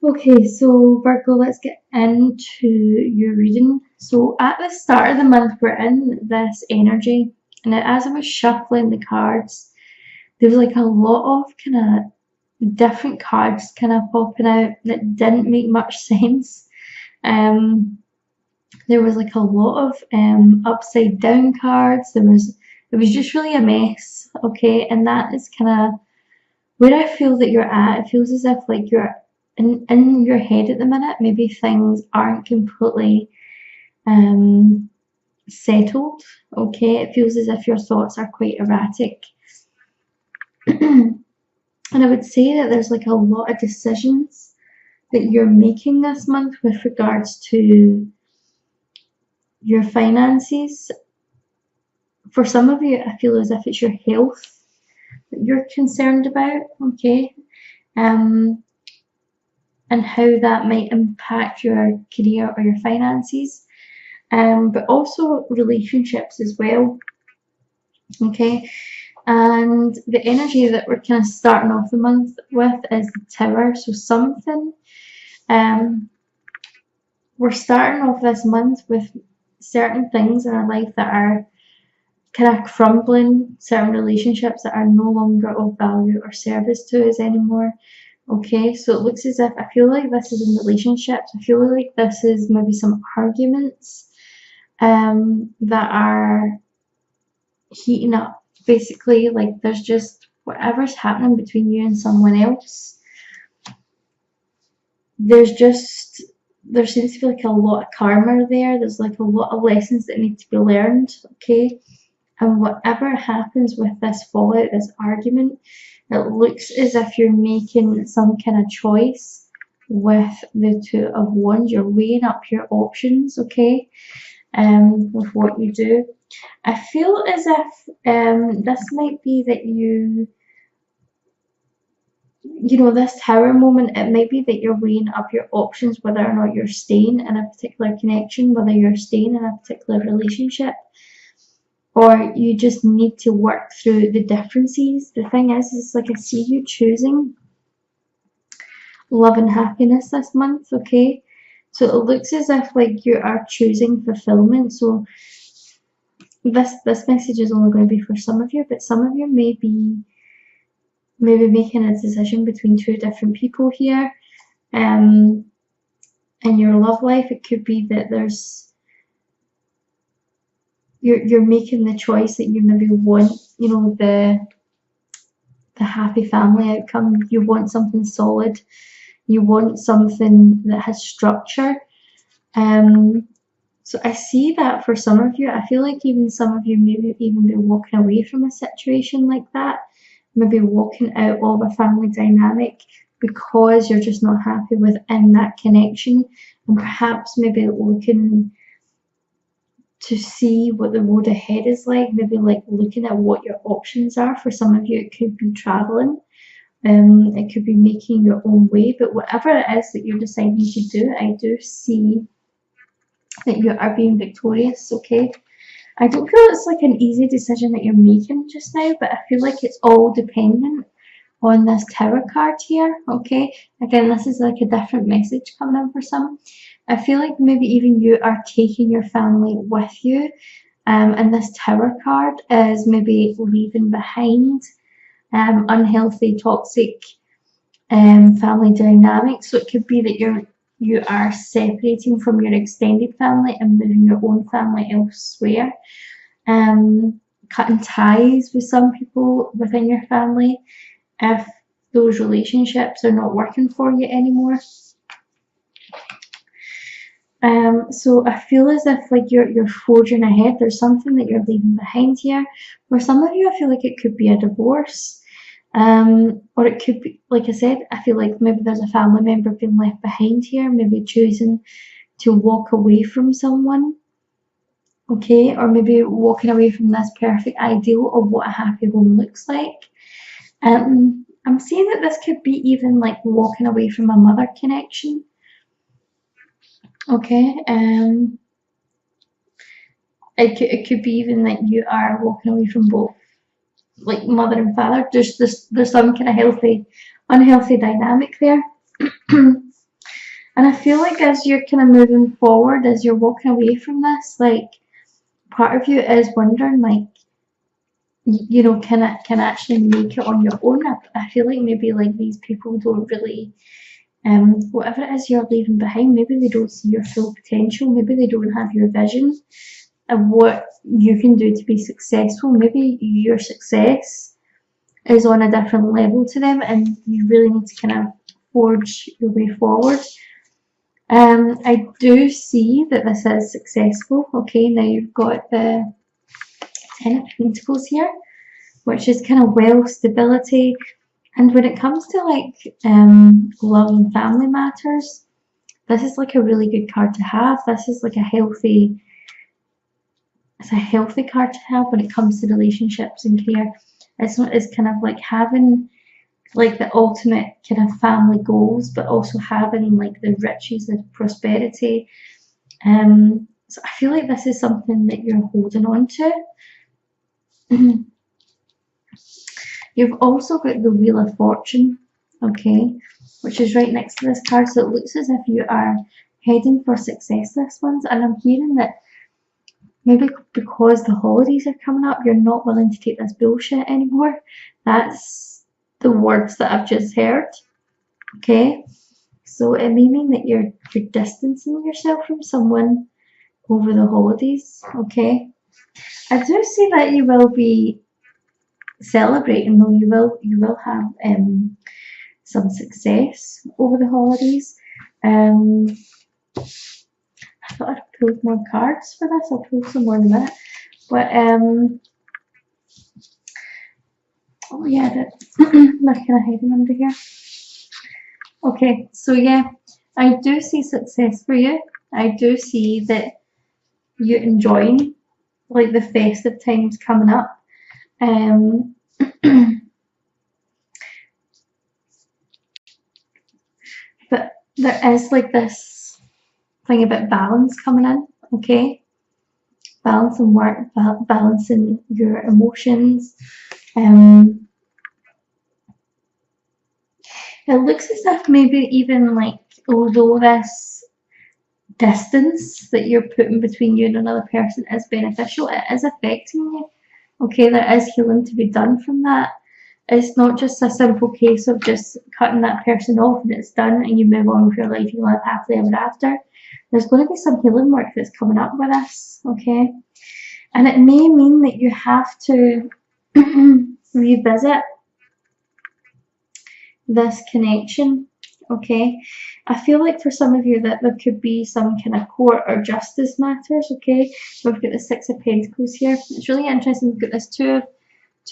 Okay, so Virgo, let's get into your reading. So at the start of the month, we're in this energy, and as I was shuffling the cards, there was like a lot of kind of different cards kind of popping out that didn't make much sense. Um, there was like a lot of upside down cards. It was just really a mess. Okay, and that is kind of where I feel that you're at. It feels as if like you're in your head at the minute. Maybe things aren't completely settled. Okay, it feels as if your thoughts are quite erratic. And I would say that there's like a lot of decisions that you're making this month with regards to your finances. For some of you, I feel as if it's your health that you're concerned about, okay? And how that might impact your career or your finances, but also relationships as well, okay? And the energy that we're kind of starting off the month with is the Tower. So something, we're starting off this month with certain things in our life that are kind of crumbling, certain relationships that are no longer of value or service to us anymore. Okay, so it looks as if I feel like this is in relationships. I feel like this is maybe some arguments that are heating up. Basically, like there's just whatever's happening between you and someone else. There seems to be like a lot of karma there. There's like a lot of lessons that need to be learned. Okay, and whatever happens with this fallout, this argument, it looks as if you're making some kind of choice with the Two of Wands. You're weighing up your options, okay, with what you do. I feel as if this might be that you know, this Tower moment, it might be that you're weighing up your options, whether or not you're staying in a particular connection, whether you're staying in a particular relationship, or you just need to work through the differences. The thing is, it's like I see you choosing love and happiness this month, okay? So it looks as if like you are choosing fulfillment. So this message is only going to be for some of you, but some of you may be maybe making a decision between two different people here. In your love life, it could be that you're making the choice that you maybe want, you know, the happy family outcome. You want something solid. You want something that has structure. So I see that for some of you. I feel like even some of you maybe even be walking away from a situation like that, maybe walking out of a family dynamic because you're just not happy within that connection, and perhaps maybe looking to see what the road ahead is like, maybe like looking at what your options are. For some of you, it could be traveling, it could be making your own way, but whatever it is that you're deciding to do, I do see that you are being victorious, okay? I don't feel it's like an easy decision that you're making just now, but I feel like it's all dependent on this Tower card here, okay? Again, this is like a different message coming in for some. I feel like maybe even you are taking your family with you, and this Tower card is maybe leaving behind unhealthy, toxic family dynamics. So it could be that you are separating from your extended family and moving your own family elsewhere. Cutting ties with some people within your family if those relationships are not working for you anymore. So I feel as if like you're forging ahead. There's something that you're leaving behind here. For some of you, I feel like it could be a divorce. Or it could be, like I said, I feel like maybe there's a family member being left behind here, maybe choosing to walk away from someone, okay, or maybe walking away from this perfect ideal of what a happy home looks like. I'm seeing that this could be even like walking away from a mother connection, okay. It could be even that you are walking away from both, like mother and father. There's some kind of unhealthy dynamic there. And I feel like as you're kind of moving forward, as you're walking away from this, like part of you is wondering, like, you know, can I actually make it on your own? I feel like maybe like these people don't really, whatever it is you're leaving behind, maybe they don't see your full potential, maybe they don't have your vision of what you can do to be successful. Maybe your success is on a different level to them, and you really need to kind of forge your way forward. I do see that this is successful. Okay, now you've got the Ten of Pentacles here, which is kind of wealth, stability, and when it comes to like love and family matters, this is like a really good card to have. This is like it's a healthy card to have when it comes to relationships and career. It's kind of like having like the ultimate kind of family goals, but also having like the riches and prosperity. So I feel like this is something that you're holding on to. You've also got the Wheel of Fortune, okay, which is right next to this card. So it looks as if you are heading for success this month. And I'm hearing that maybe because the holidays are coming up, you're not willing to take this bullshit anymore. That's the words that I've just heard, okay? So it may mean that you're distancing yourself from someone over the holidays, okay? I do see that you will be celebrating, though. You will have some success over the holidays. I thought I'd pulled more cards for this. I'll pull some more in a minute. But oh yeah, they're kind of hiding under here. Okay, so yeah, I do see success for you. I do see that you're enjoying like the festive times coming up. But there is like this thing about balance coming in, okay? Balancing work, balancing your emotions. It looks as if maybe even like, although this distance that you're putting between you and another person is beneficial, it is affecting you. Okay, there is healing to be done from that. It's not just a simple case of just cutting that person off and it's done and you move on with your life, you live happily ever after. There's going to be some healing work that's coming up with this, okay? And it may mean that you have to revisit this connection, okay? I feel like for some of you that there could be some kind of court or justice matters, okay? We've got the Six of Pentacles here. It's really interesting. We've got this Two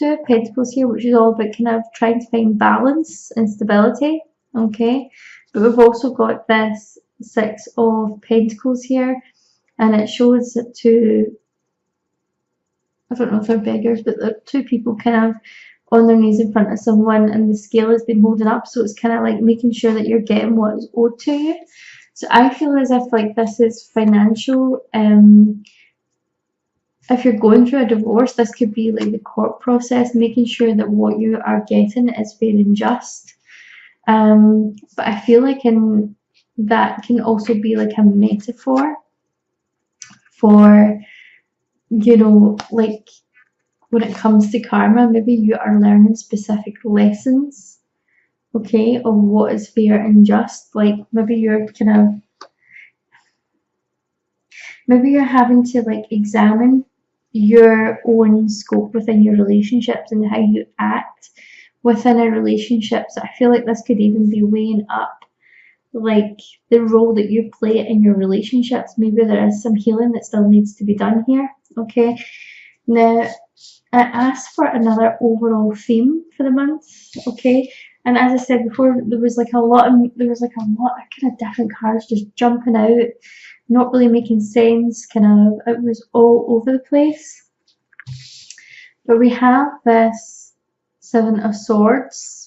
of Pentacles here, which is all about kind of trying to find balance and stability, okay? But we've also got this Six of Pentacles here, and it shows that two, I don't know if they're beggars, but they're two people kind of on their knees in front of someone, and the scale has been holding up, so it's kind of like making sure that you're getting what is owed to you. So I feel as if like this is financial. If you're going through a divorce, this could be like the court process, making sure that what you are getting is fair and just. But I feel like that can also be like a metaphor for, you know, like when it comes to karma, maybe you are learning specific lessons, okay, of what is fair and just. Like maybe you're having to like examine your own scope within your relationships and how you act within a relationship. So I feel like this could even be weighing up like the role that you play in your relationships. Maybe there is some healing that still needs to be done here, okay? Now I asked for another overall theme for the month, okay? And as I said before, there was like a lot of kind of different cards just jumping out, not really making sense, it was all over the place. But we have this Seven of Swords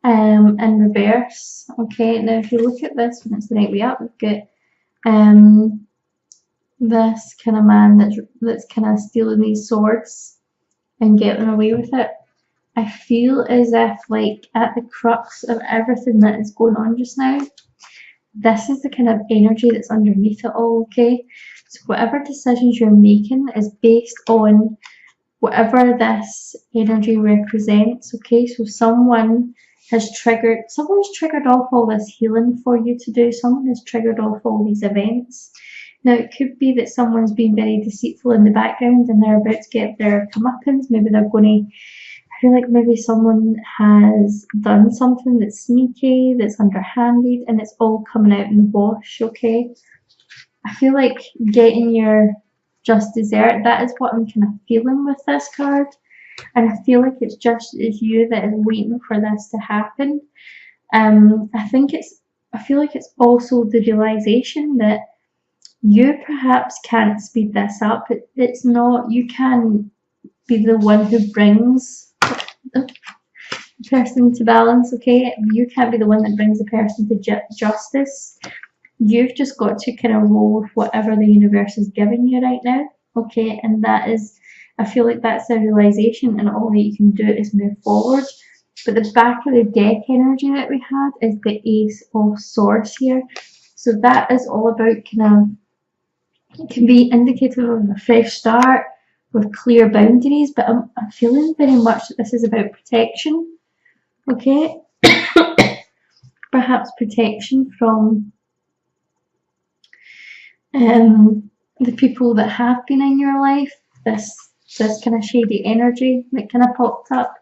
in reverse, okay? Now if you look at this, when it's the night way up, we've got this kind of man that's kind of stealing these swords and getting away with it. I feel as if like at the crux of everything that is going on just now, this is the kind of energy that's underneath it all, okay? So whatever decisions you're making is based on whatever this energy represents, okay? So someone's triggered off all this healing for you to do. Someone has triggered off all these events. Now, it could be that someone's been very deceitful in the background and they're about to get their comeuppance. Maybe they're going to, I feel like maybe someone has done something that's sneaky, that's underhanded, and it's all coming out in the wash, okay? I feel like getting your just dessert, that is what I'm kind of feeling with this card. And I feel like it's you that is waiting for this to happen. I feel like it's also the realization that you perhaps can't speed this up. It's not, you can be the one who brings the person to balance, okay? You can't be the one that brings the person to justice. You've just got to kind of roll with whatever the universe is giving you right now, okay? And that is, I feel like that's the realization, and all that you can do is move forward. But the back of the deck energy that we had is the Ace of Swords here. So that is all about it can be indicative of a fresh start with clear boundaries, but I'm feeling very much that this is about protection, okay? Perhaps protection from the people that have been in your life. This kind of shady energy that kind of popped up.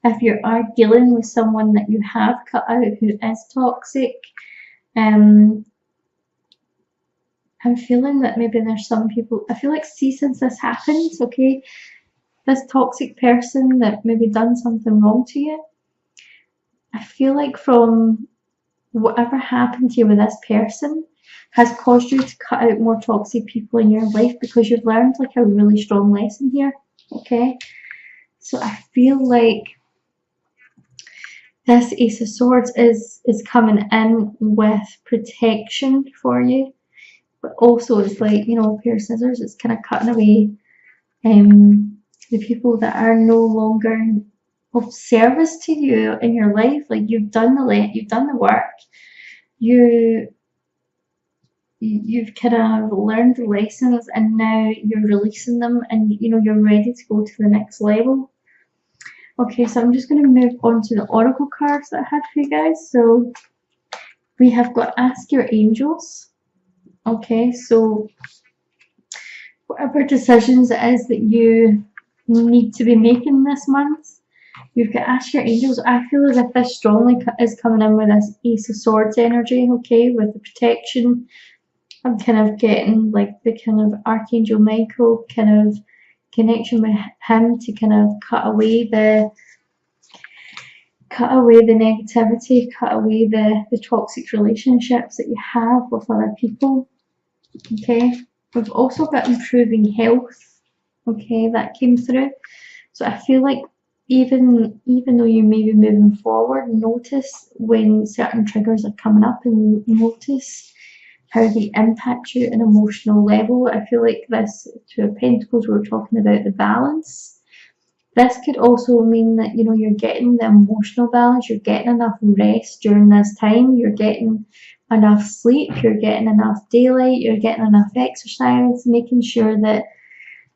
If you are dealing with someone that you have cut out who is toxic, I'm feeling that maybe there's some people, I feel like, since this happens, okay, this toxic person that maybe done something wrong to you, I feel like from whatever happened to you with this person has caused you to cut out more toxic people in your life, because you've learned like a really strong lesson here, okay? So I feel like this Ace of Swords is coming in with protection for you, but also it's like, you know, a pair of scissors. It's kind of cutting away the people that are no longer of service to you in your life. Like, you've done the work. You've kind of learned the lessons, and now you're releasing them, and you know you're ready to go to the next level. Okay, so I'm just going to move on to the oracle cards that I had for you guys. So we have got Ask Your Angels. Okay, so whatever decisions it is that you need to be making this month, you've got Ask Your Angels. I feel as if this strongly is coming in with this Ace of Swords energy, okay, with the protection. I'm kind of getting like the kind of Archangel Michael kind of connection with him to kind of cut away the negativity, cut away the toxic relationships that you have with other people. Okay, we've also got improving health. Okay, that came through. So I feel like even though you may be moving forward, notice when certain triggers are coming up, and notice how they impact you at an emotional level. I feel like this Two of Pentacles, we were talking about the balance. This could also mean that, you know, you're getting the emotional balance, you're getting enough rest during this time, you're getting enough sleep, you're getting enough daylight, you're getting enough exercise, making sure that,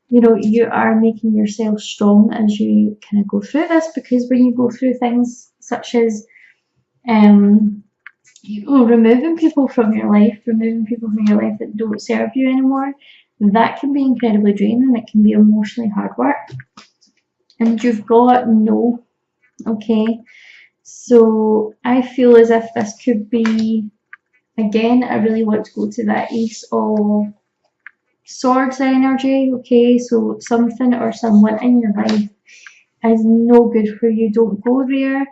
you know, you are making yourself strong as you kind of go through this. Because when you go through things such as removing people from your life that don't serve you anymore, that can be incredibly draining. It can be emotionally hard work, and you've got no, okay? So I feel as if this could be, again, I really want to go to that Ace of Swords energy, okay? So something or someone in your life is no good for you. Don't go there.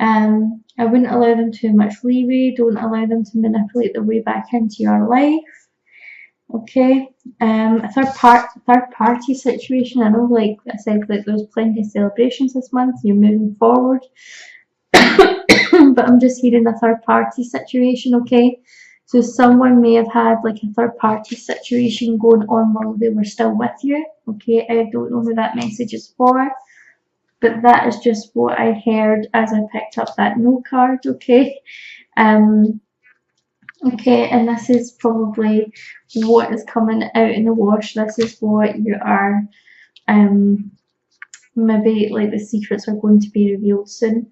I wouldn't allow them too much leeway. Don't allow them to manipulate their way back into your life. Okay. A third party situation. I know, like I said, like there's plenty of celebrations this month. You're moving forward, but I'm just hearing a third party situation. Okay. So someone may have had like a third party situation going on while they were still with you. Okay. I don't know who that message is for, but that is just what I heard as I picked up that no card, okay? Okay, and this is probably what is coming out in the wash. This is what you are, maybe like the secrets are going to be revealed soon.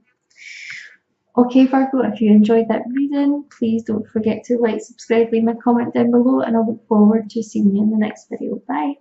Okay, Virgo, if you enjoyed that reading, please don't forget to like, subscribe, leave me a comment down below, and I look forward to seeing you in the next video. Bye.